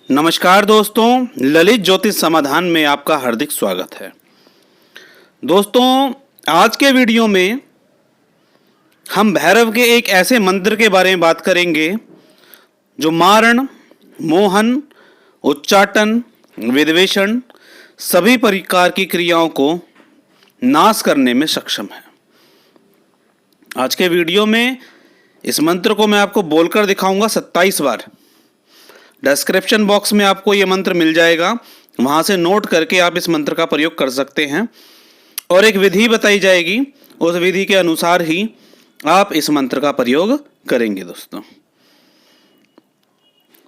नमस्कार दोस्तों, ललित ज्योतिष समाधान में आपका हार्दिक स्वागत है। दोस्तों, आज के वीडियो में हम भैरव के एक ऐसे मंत्र के बारे में बात करेंगे जो मारण, मोहन, उच्चाटन, विद्वेषण सभी प्रकार की क्रियाओं को नाश करने में सक्षम है। आज के वीडियो में इस मंत्र को मैं आपको बोलकर दिखाऊंगा 27 बार। डिस्क्रिप्शन बॉक्स में आपको ये मंत्र मिल जाएगा, वहाँ से नोट करके आप इस मंत्र का प्रयोग कर सकते हैं और एक विधि बताई जाएगी, उस विधि के अनुसार ही आप इस मंत्र का प्रयोग करेंगे।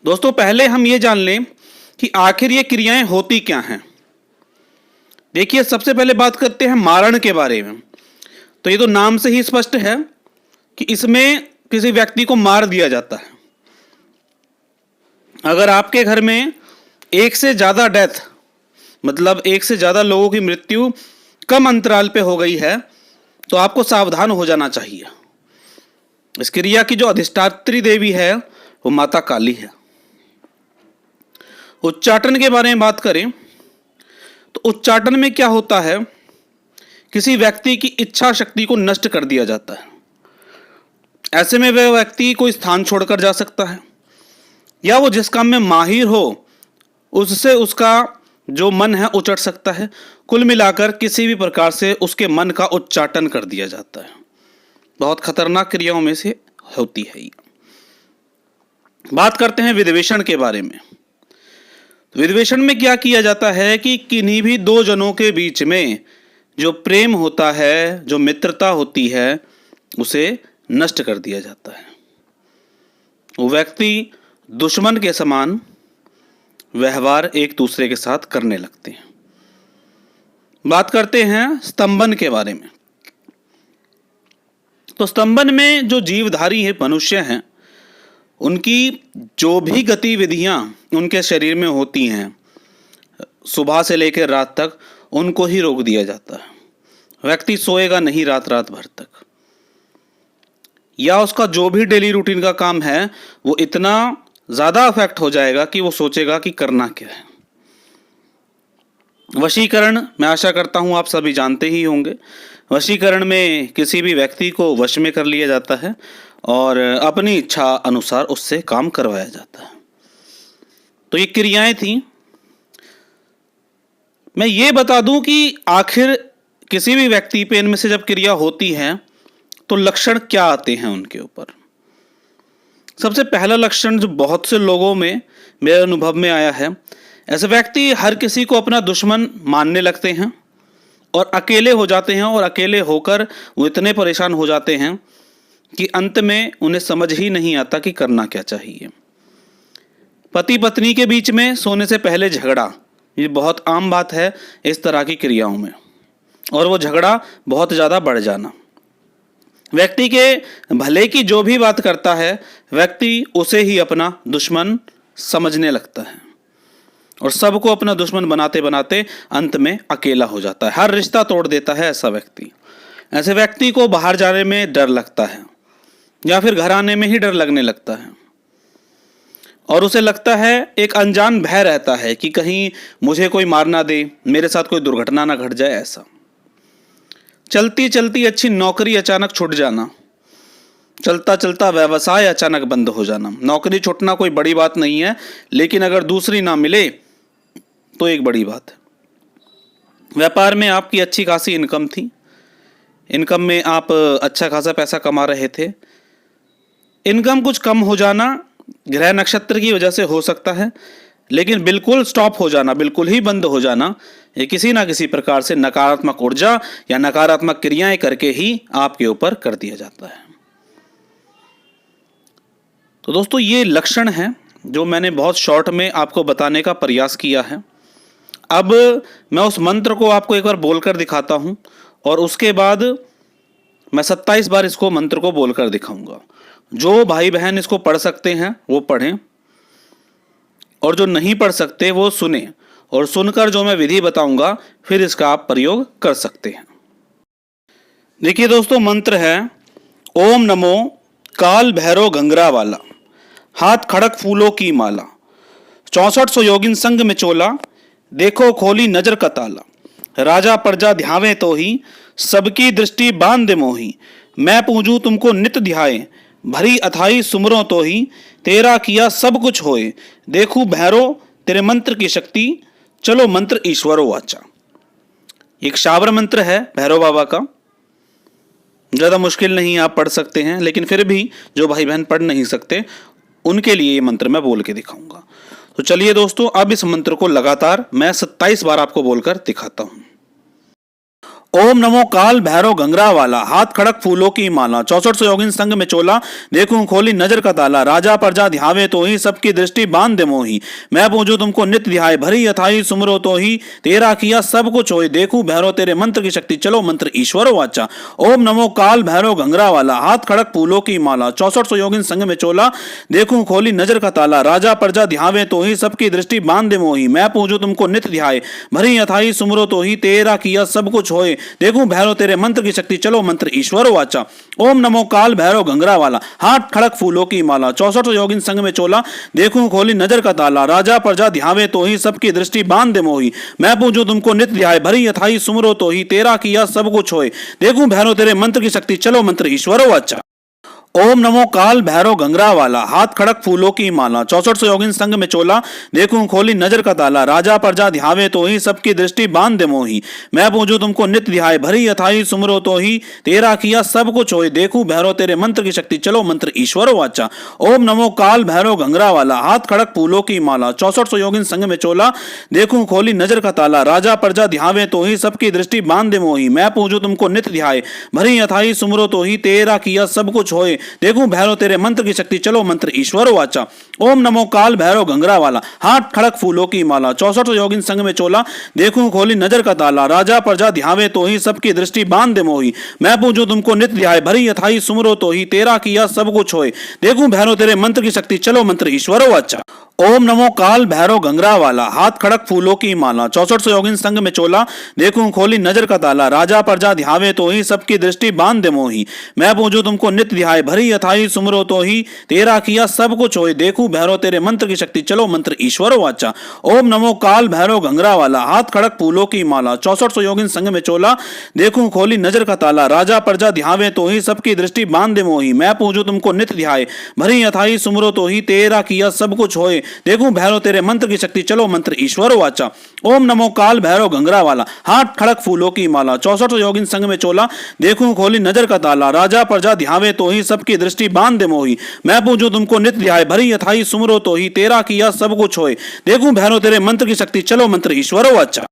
दोस्तों पहले हम ये जान लें कि आखिर ये क्रियाएं होती क्या हैं। देखिए, सबसे पहले बात करते हैं मारण के बारे में। तो ये तो नाम से ही स्पष्ट है कि इसमें किसी व्यक्ति को मार दिया जाता है। अगर आपके घर में एक से ज़्यादा डेथ, मतलब एक से ज़्यादा लोगों की मृत्यु कम अंतराल पे हो गई है, तो आपको सावधान हो जाना चाहिए। इस क्रिया की जो अधिष्ठात्री देवी है वो माता काली है। उच्चाटन के बारे में बात करें तो उच्चाटन में क्या होता है, किसी व्यक्ति की इच्छा शक्ति को नष्ट कर दिया जाता है। ऐसे में वह व्यक्ति कोई स्थान छोड़कर जा सकता है या वो जिस काम में माहिर हो उससे उसका जो मन है उचट सकता है। कुल मिलाकर किसी भी प्रकार से उसके मन का उच्चाटन कर दिया जाता है। बहुत खतरनाक क्रियाओं में से होती है ये। बात करते हैं विद्वेषण के बारे में। विद्वेषण में क्या किया जाता है कि किन्हीं भी दो जनों के बीच में जो प्रेम होता है, जो मित्रता होती है, उसे नष्ट कर दिया जाता है। वो व्यक्ति दुश्मन के समान व्यवहार एक दूसरे के साथ करने लगते हैं। बात करते हैं स्तंभन के बारे में। तो स्तंभन में जो जीवधारी है, मनुष्य हैं, उनकी जो भी गतिविधियां उनके शरीर में होती हैं, सुबह से लेकर रात तक उनको ही रोक दिया जाता है। व्यक्ति सोएगा नहीं रात रात भर तक, या उसका जो भी डेली रूटीन का काम है वो इतना ज़्यादा अफेक्ट हो जाएगा कि वो सोचेगा कि करना क्या है। वशीकरण, मैं आशा करता हूँ आप सभी जानते ही होंगे। वशीकरण में किसी भी व्यक्ति को वश में कर लिया जाता है और अपनी इच्छा अनुसार उससे काम करवाया जाता है। तो ये क्रियाएं थी। मैं ये बता दूं कि आखिर किसी भी व्यक्ति पे इनमें से जब क्रिया होती है तो लक्षण क्या आते हैं उनके ऊपर। सबसे पहला लक्षण जो बहुत से लोगों में मेरे अनुभव में आया है, ऐसे व्यक्ति हर किसी को अपना दुश्मन मानने लगते हैं और अकेले हो जाते हैं, और अकेले होकर वो इतने परेशान हो जाते हैं कि अंत में उन्हें समझ ही नहीं आता कि करना क्या चाहिए। पति पत्नी के बीच में सोने से पहले झगड़ा, ये बहुत आम बात है इस तरह की क्रियाओं में, और वो झगड़ा बहुत ज़्यादा बढ़ जाना। व्यक्ति के भले की जो भी बात करता है, व्यक्ति उसे ही अपना दुश्मन समझने लगता है और सबको अपना दुश्मन बनाते बनाते अंत में अकेला हो जाता है। हर रिश्ता तोड़ देता है ऐसा व्यक्ति। ऐसे व्यक्ति को बाहर जाने में डर लगता है या फिर घर आने में ही डर लगने लगता है, और उसे लगता है, एक अनजान भय रहता है कि कहीं मुझे कोई मार ना दे, मेरे साथ कोई दुर्घटना ना घट जाए। ऐसा चलती चलती अच्छी नौकरी अचानक छूट जाना, चलता चलता व्यवसाय अचानक बंद हो जाना। नौकरी छूटना कोई बड़ी बात नहीं है, लेकिन अगर दूसरी ना मिले तो एक बड़ी बात है। व्यापार में आपकी अच्छी खासी इनकम थी, इनकम में आप अच्छा खासा पैसा कमा रहे थे, इनकम कुछ कम हो जाना ग्रह नक्षत्र की वजह से हो सकता है, लेकिन बिल्कुल स्टॉप हो जाना, बिल्कुल ही बंद हो जाना, ये किसी ना किसी प्रकार से नकारात्मक ऊर्जा या नकारात्मक क्रियाएं करके ही आपके ऊपर कर दिया जाता है। तो दोस्तों, ये लक्षण हैं जो मैंने बहुत शॉर्ट में आपको बताने का प्रयास किया है। अब मैं उस मंत्र को आपको एक बार बोलकर दिखाता हूं और उसके बाद मैं 27 बार इसको मंत्र को बोलकर दिखाऊंगा। जो भाई बहन इसको पढ़ सकते हैं वो पढ़ें, और जो नहीं पढ़ सकते वो सुने, और सुनकर जो मैं विधि बताऊंगा फिर इसका आप प्रयोग कर सकते हैं। देखिए दोस्तों, मंत्र है ओम नमो काल भैरव गंगरा वाला, हाथ खड़क फूलों की माला, 64 योगिन संग में चोला, देखो खोली नजर का ताला। राजा प्रजा ध्यावे तो ही, सबकी दृष्टि बांध दे मोही। मैं पूजूं तुमको नित ध्याए, भरी अथाई सुमरों तो ही। तेरा किया सब कुछ होए, देखूं भैरो तेरे मंत्र की शक्ति, चलो मंत्र ईश्वरो वाचा। एक शाबर मंत्र है भैरव बाबा का, ज़्यादा मुश्किल नहीं, आप पढ़ सकते हैं, लेकिन फिर भी जो भाई बहन पढ़ नहीं सकते उनके लिए ये मंत्र मैं बोल के दिखाऊंगा। तो चलिए दोस्तों, अब इस मंत्र को लगातार मैं 27 बार आपको बोलकर दिखाता हूं। ओम नमो काल भैरव गंगरा वाला, हाथ खड़क फूलों की माला। 64 योगिन संग में चोला, देखूं खोली नजर का ताला। राजा प्रजा ध्यावे तो ही, सबकी दृष्टि बांध दे मोही। मैं पूजूं तुमको नित्य ध्याय, भरी अथाई सुमरो तो ही। तेरा किया सब कुछ होए, देखूं भैरव तेरे मंत्र की शक्ति, चलो मंत्र ईश्वर वाचा। ओम नमो काल भैरव गंगरा वाला, हाथ खड़क फूलों की माला। 64 योगिन संग में चोला, देखूं खोली नजर का ताला। राजा प्रजा ध्यावे तो ही, सबकी दृष्टि बांध दे मोही। मैं पूजूं तुमको नित्य ध्याय, भरी अथाई सुमरो तो ही। तेरा किया सब कुछ होए, देखूं भैरव तेरे मंत्र की शक्ति, चलो मंत्र ईश्वर वाचा। ओम नमो काल भैरव गंगरा वाला, हाथ खड़क फूलों की माला। 64 योगिन संग में चोला, देखूं खोली नजर का ताला। राजा प्रजा ध्यावे तो ही, सबकी दृष्टि बांध दे मोही। मैं पूजूं तुमको नित्य ध्याय, भरी अथाई सुमरो तो ही। तेरा किया सब कुछ होए, देखूं भैरव तेरे मंत्र की शक्ति, चलो मंत्र ईश्वर वाचा। ओम नमो काल भैरव गंगरा वाला, हाथ खड़क फूलों की माला। 64 योगिन संग में चोला, देखूं खोली नजर का ताला। राजा प्रजा ध्यावे तो ही, सबकी दृष्टि बांध दे मोही। मैं पूजूं तुमको नित्य ध्याय, भरी अथाई सुमरो तो ही। तेरा किया सब कुछ होए, देखूं भैरव तेरे मंत्र की शक्ति, चलो मंत्र ईश्वर वाचा। ओम नमो काल भैरव गंगरा वाला, हाथ खड़क फूलों की माला। 64 योगिन संग में चोला, देखूं खोली नजर का ताला। राजा प्रजा ध्यावे तो ही, सबकी दृष्टि बांध दे मोही। मैं पूजूं तुमको नित्य ध्याय, भरी अथाई सुमरो तो ही। तेरा किया सब कुछ होए, देखूं भैरव तेरे मंत्र की शक्ति, चलो मंत्र ईश्वर वाचा। ओम नमो काल भैरव गंगरा वाला, हाथ खड़क फूलों की माला। 64 योगिन संग में चोला, देखूं खोली नजर का ताला। राजा प्रजा ध्यावे तो ही, सबकी दृष्टि बांध दे मोही। मैं पूजूं तुमको नित्य ध्याय, भरी अथाई सुमरो तो ही। तेरा किया सब कुछ होए, देखूं भैरव तेरे मंत्र की शक्ति, चलो मंत्र ईश्वर वाचा। ओम नमो काल भैरव गंगरा वाला, हाथ खड़क फूलों की माला। 64 योगिन संग में चोला, देखूं खोली नजर का ताला। राजा प्रजा ध्यावे तो ही, सबकी दृष्टि बांध दे मोही। मैं पूजूं तुमको नित्य ध्याय, भरी अथाई सुमरो तो ही। तेरा किया सब कुछ होए, देखूं भैरव तेरे मंत्र की शक्ति, चलो मंत्र ईश्वर वाचा। ओम नमो काल भैरव गंगरा वाला, हाथ खड़क फूलों की माला। 64 योगिन संग में चोला, देखूं खोली नजर का ताला। राजा प्रजा ध्यावे तो ही, सबकी दृष्टि बांध दे मोही। मैं पूजूं तुमको नित्य ध्याय, भरी अथाई सुमरो तो ही। तेरा किया सब कुछ होए, देखूं भैरव तेरे मंत्र की शक्ति, चलो मंत्र ईश्वर वाचा। ओम नमो काल भैरव गंगरा वाला, हाथ खड़क फूलों की माला। 64 योगिन संग में चोला, देखूं खोली नजर का ताला। राजा प्रजा ध्यावे तो ही, सबकी दृष्टि बांध दे मोही। मैं पूजूं तुमको नित्य ध्याय, भरी अथाई सुमरो तो ही। तेरा किया सब कुछ होए, देखूं भैरव तेरे मंत्र की शक्ति, चलो मंत्र ईश्वर वाचा।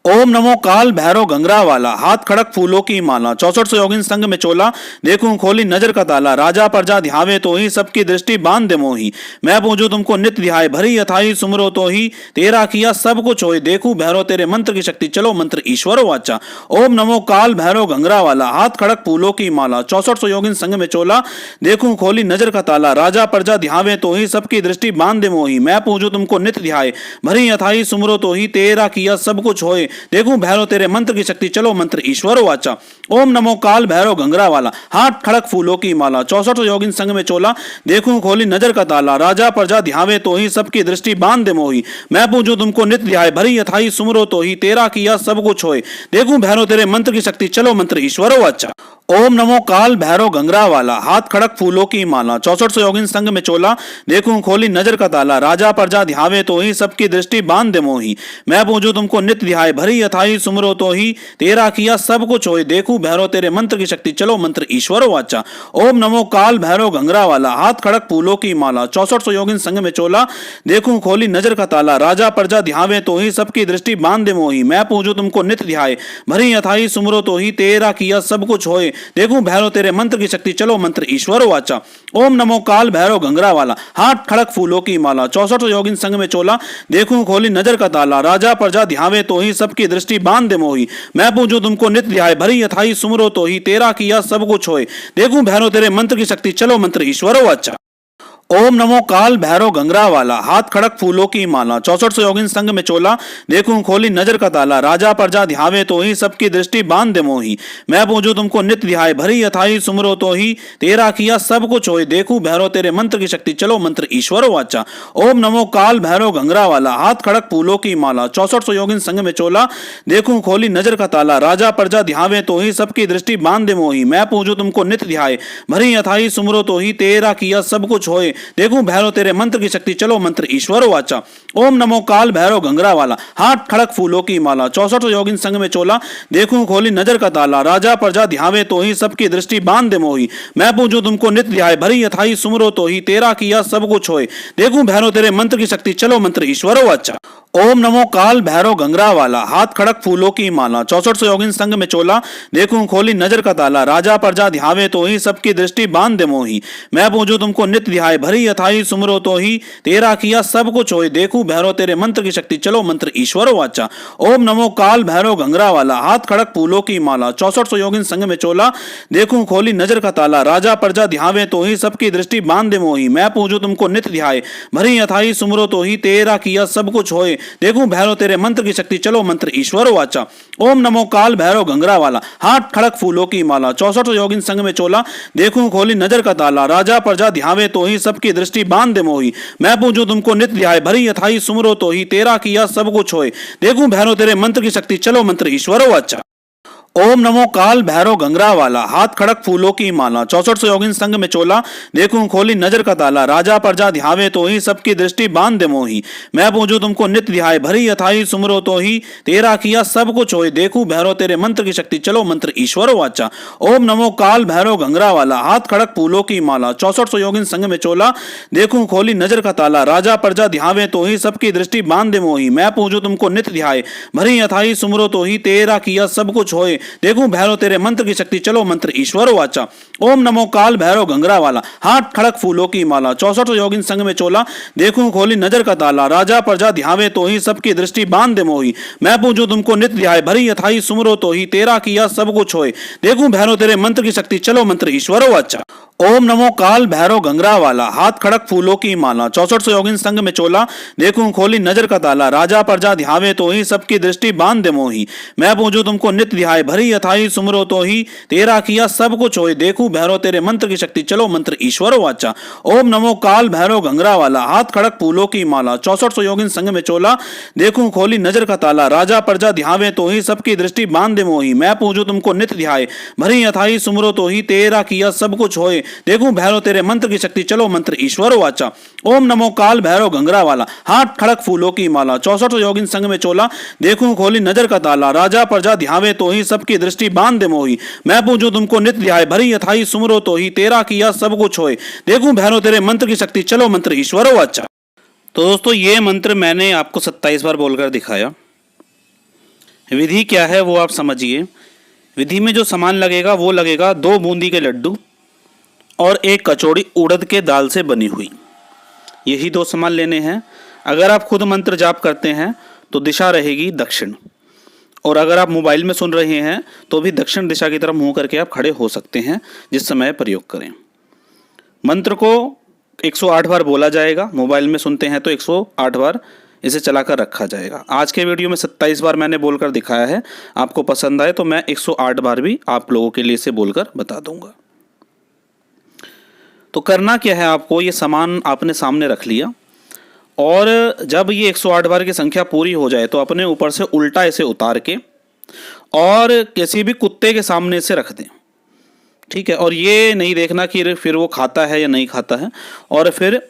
ओम नमो काल भैरव गंगरा वाला, हाथ खड़क फूलों की माला। 64 योगिन संग में चोला, देखूं खोली नजर का ताला। राजा प्रजा ध्यावे तो ही, सबकी दृष्टि बांध दे मोही। मैं पूजूं तुमको नित्य ध्याय, भरी अथाई सुमरो तो ही। तेरा किया सब कुछ होए, देखूं भैरव तेरे मंत्र की शक्ति, चलो मंत्र ईश्वर वाचा। ओम नमो काल भैरव गंगरा वाला, हाथ खड़क फूलों की माला। 64 योगिन संग में चोला, देखूं खोली नजर का ताला। राजा प्रजा ध्यावे तो ही, सबकी दृष्टि बांध दे मोही। मैं पूजूं तुमको नित्य ध्याय, भरी अथाई सुमरो तो ही। तेरा किया सब कुछ होए, देखूं भैरव तेरे मंत्र की शक्ति, चलो मंत्र ईश्वर वाचा। ओम नमो काल भैरव गंगरा वाला, हाथ खड़क फूलों की माला। 64 योगिन संग में चोला, देखूं खोली नजर का ताला। राजा प्रजा ध्यावे तो ही, सबकी दृष्टि बांध दे मोही। मैं पूजूं तुमको नित्य ध्याय, भरी अथाई सुमरो तो ही। तेरा किया सब कुछ होए, देखूं भैरव तेरे मंत्र की शक्ति, चलो मंत्र ईश्वर वाचा। ओम नमो काल भैरव गंगरा वाला, हाथ खड़क फूलों की माला। 64 योगिन संग में चोला, देखूं खोली नजर का ताला। राजा प्रजा ध्यावे तो ही, सबकी दृष्टि बांध दे मोही। मैं पूजूं तुमको नित्य ध्याय, भरी अथाई सुमरो तो ही। तेरा किया सब कुछ होए, देखूं भैरव तेरे मंत्र की शक्ति, चलो मंत्र ईश्वर वाचा। ओम नमो काल भैरव गंगरा वाला, हाथ खड़क फूलों की माला। 64 योगिन संग में चोला, देखूं खोली नजर का ताला। राजा प्रजा ध्यावे तो ही, सबकी दृष्टि बांध दे मोही। मैं पूजूं तुमको नित्य ध्याय, भरी अथाई सुमरो तो ही। तेरा किया सब कुछ होए, देखूं भैरव तेरे मंत्र की शक्ति, चलो मंत्र ईश्वर वाचा। ओम नमो काल भैरव गंगरा वाला, हाथ खड़क फूलों की माला। 64 योगिन संग में चोला, देखूं खोली नजर का ताला। राजा प्रजा ध्यावे तो ही, सबकी दृष्टि बांध दे मोही। मैं पूजूं तुमको नित्य ध्याय, भरी अथाई सुमरो तो ही। तेरा किया सब कुछ होए, देखूं भैरव तेरे मंत्र की शक्ति, चलो मंत्र ईश्वर वाचा। ओम नमो काल भैरव गंगरा वाला, हाथ खड़क फूलों की माला, 6400 योगिन संग में चोला, देखूं खोली नजर का ताला, राजा प्रजा ध्यावे तो ही, सबकी दृष्टि बांध दे मोही, मैं पूजू तुमको नित्य ध्याय, भरी अथाई सुमरो तो ही, तेरा किया सब कुछ होए, देखूं भैरव तेरे मंत्र की शक्ति, चलो मंत्र ईश्वर वाचा। ओम नमो काल भैरव गंगरा वाला, हाथ खड़क फूलों की माला, 6400 योगिन संग में चोला, देखूं खोली नजर का ताला, राजा प्रजा ध्यावे तो ही, सबकी दृष्टि बांध दे मोही, मैं पूजू तुमको नित्य ध्याय, भरी अथाई सुमरो तो ही, तेरा किया सब कुछ होए, देखूं भैरव तेरे मंत्र की शक्ति, चलो मंत्र ईश्वर वाचा। ओम नमो काल भैरव गंगरा वाला, हाथ खड़क फूलों की माला, 6400 योगिन संग में चोला, देखूं खोली नजर का ताला, राजा प्रजा ध्यावे तो ही, सबकी दृष्टि बांध दे मोही, मैं पूजू तुमको नित्य ध्याय, भरी अथाई सुमरो तो ही, तेरा किया सब कुछ होए, देखूं भैरव तेरे मंत्र की शक्ति, चलो मंत्र ईश्वर वाचा। ओम नमो काल भैरव गंगरा वाला, हाथ खड़क फूलों की माला, 6400 योगिन संग में चोला, देखूं खोली नजर का ताला, राजा प्रजा ध्यावे तो ही, सबकी दृष्टि बांध दे मोही, मैं पूजू तुमको नित्य ध्याय, भरी अथाई सुमरो तो ही, तेरा किया सब कुछ होए, देखूं भैरव तेरे मंत्र की शक्ति, चलो मंत्र ईश्वर वाचा। ओम नमो काल भैरव गंगरा वाला, हाथ खड़क फूलों की माला, 6400 योगिन संग में चोला, देखूं खोली नजर का ताला, राजा प्रजा ध्यावे तो ही, सबकी दृष्टि बांध दे मोही, मैं पूजू तुमको नित्य ध्याय, भरी अथाई सुमरो तो ही, तेरा किया सब कुछ होए, देखूं भैरव तेरे मंत्र की शक्ति, चलो मंत्र ईश्वर वाचा। ओम नमो काल भैरव गंगरा वाला, हाथ खड़क फूलों की माला, 6400 योगिन संग में चोला, देखूं खोली नजर का ताला, राजा प्रजा ध्यावे तो ही, सबकी दृष्टि बांध दे मोही, मैं पूजू तुमको नित्य ध्याय, भरी अथाई सुमरो तो ही, तेरा किया सब कुछ होए, देखूं भैरव तेरे मंत्र की शक्ति, चलो मंत्र ईश्वर वाचा। ओम नमो काल भैरव गंगरा वाला, हाथ खड़क फूलों की माला, 6400 योगिन संग में चोला, देखूं खोली नजर का ताला, राजा प्रजा ध्यावे तो ही, सबकी दृष्टि बांध दे मोही, मैं पूजू तुमको नित्य ध्याय, भरी अथाई सुमरो तो ही, तेरा किया सब कुछ होए, देखूं भैरव तेरे मंत्र की शक्ति, चलो मंत्र ईश्वर वाचा। ओम नमो काल भैरव गंगरा वाला, हाथ खड़क फूलों की माला, 6400 योगिन संग में चोला, देखूं खोली नजर का ताला, राजा प्रजा ध्यावे तो ही, सबकी दृष्टि बांध दे मोही, मैं पूजू तुमको नित्य ध्याय, भरी अथाई सुमरो तो ही, तेरा किया सब कुछ होए, देखूं भैरव तेरे मंत्र की शक्ति, चलो मंत्र ईश्वर वाचा। ओम नमो काल भैरव गंगरा वाला, हाथ खड़क फूलों की माला, 6400 योगिन संग में चोला, देखूं खोली नजर का ताला, राजा प्रजा ध्यावे तो ही, सबकी दृष्टि बांध दे मोही, मैं पूजू तुमको नित्य ध्याय, भरी अथाई सुमरो तो ही, तेरा किया सब कुछ होए, देखूं भैरव तेरे मंत्र की शक्ति, चलो मंत्र ईश्वर वाचा। ओम नमो काल भैरव गंगरा वाला, हाथ खड़क फूलों की माला, 6400 योगिन संग में चोला, देखूं खोली नजर का ताला, राजा प्रजा ध्यावे तो ही, सबकी दृष्टि बांध दे मोही, मैं पूजू तुमको नित्य ध्याय, भरी अथाई सुमरो तो ही, तेरा किया सब कुछ होए, देखूं भैरव तेरे मंत्र की शक्ति, चलो मंत्र ईश्वर वाचा। ओम नमो काल भैरव गंगरा वाला, हाथ खड़क फूलों की माला, 6400 योगिन संग में चोला, देखूं खोली नजर का ताला, राजा प्रजा ध्यावे तो ही, सबकी दृष्टि बांध दे मोही, मैं पूजू तुमको नित्य ध्याय, भरी अथाई सुमरो तो ही, तेरा किया सब कुछ होए, देखूं भैरव तेरे मंत्र की शक्ति, चलो मंत्र ईश्वर वाचा। ओम नमो काल भैरव गंगरा वाला, हाथ खड़क फूलों की माला, 6400 योगिन संग में चोला, देखूं खोली नजर का ताला, राजा प्रजा ध्यावे तो ही, सबकी दृष्टि बांध दे मोही, मैं पूजू तुमको नित्य ध्याय, भरी अथाई सुमरो तो ही, तेरा किया सब कुछ होए, देखूं भैरव तेरे मंत्र की शक्ति, चलो मंत्र ईश्वर वाचा। तो दोस्तों, ये मंत्र मैंने आपको 27 बार बोलकर दिखाया। विधि क्या है वो आप समझिए। विधि में जो सामान लगेगा वो लगेगा 2 बूंदी के लड्डू और 1 कचौड़ी उड़द के दाल से बनी हुई, यही 2 सामान लेने हैं। अगर आप खुद मंत्र जाप करते हैं तो दिशा रहेगी दक्षिण, और अगर आप मोबाइल में सुन रहे हैं तो भी दक्षिण दिशा की तरफ मुंह करके आप खड़े हो सकते हैं जिस समय प्रयोग करें। मंत्र को 108 बार बोला जाएगा, मोबाइल में सुनते हैं तो 108 बार इसे चलाकर रखा जाएगा। आज के वीडियो में 27 बार मैंने बोलकर दिखाया है, आपको पसंद आए तो मैं 108 बार भी आप लोगों के लिए इसे बोलकर बता दूंगा। तो करना क्या है, आपको ये सामान आपने सामने रख लिया, और जब ये 108 बार की संख्या पूरी हो जाए तो अपने ऊपर से उल्टा इसे उतार के और किसी भी कुत्ते के सामने इसे रख दें, ठीक है। और ये नहीं देखना कि फिर वो खाता है या नहीं खाता है, और फिर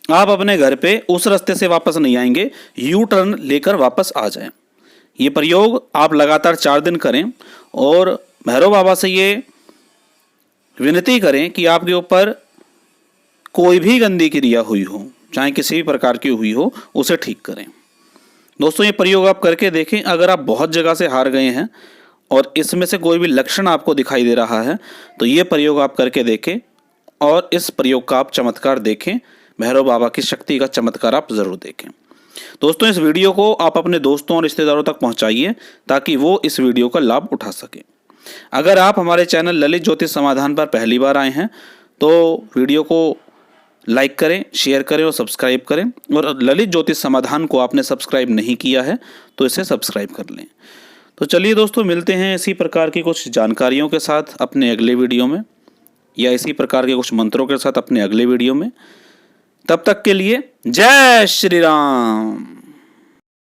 आप अपने घर पे उस रास्ते से वापस नहीं आएंगे, यू टर्न लेकर वापस आ जाएं। ये प्रयोग आप लगातार 4 दिन करें और भैरव बाबा से ये विनती करें कि आपके ऊपर कोई भी गंदी क्रिया हुई हो, चाहे किसी भी प्रकार की हुई हो, उसे ठीक करें। दोस्तों, ये प्रयोग आप करके देखें। अगर आप बहुत जगह से हार गए हैं और इसमें से कोई भी लक्षण आपको दिखाई दे रहा है तो ये प्रयोग आप करके देखें, और इस प्रयोग का आप चमत्कार देखें, भैरव बाबा की शक्ति का चमत्कार आप ज़रूर देखें। दोस्तों, इस वीडियो को आप अपने दोस्तों और रिश्तेदारों तक पहुंचाइए ताकि वो इस वीडियो का लाभ उठा सकें। अगर आप हमारे चैनल ललित ज्योतिष समाधान पर पहली बार आए हैं तो वीडियो को लाइक करें, शेयर करें और सब्सक्राइब करें। और ललित ज्योतिष समाधान को आपने सब्सक्राइब नहीं किया है तो इसे सब्सक्राइब कर लें। तो चलिए दोस्तों, मिलते हैं इसी प्रकार की कुछ जानकारियों के साथ अपने अगले वीडियो में, या इसी प्रकार के कुछ मंत्रों के साथ अपने अगले वीडियो में। तब तक के लिए जय श्री राम।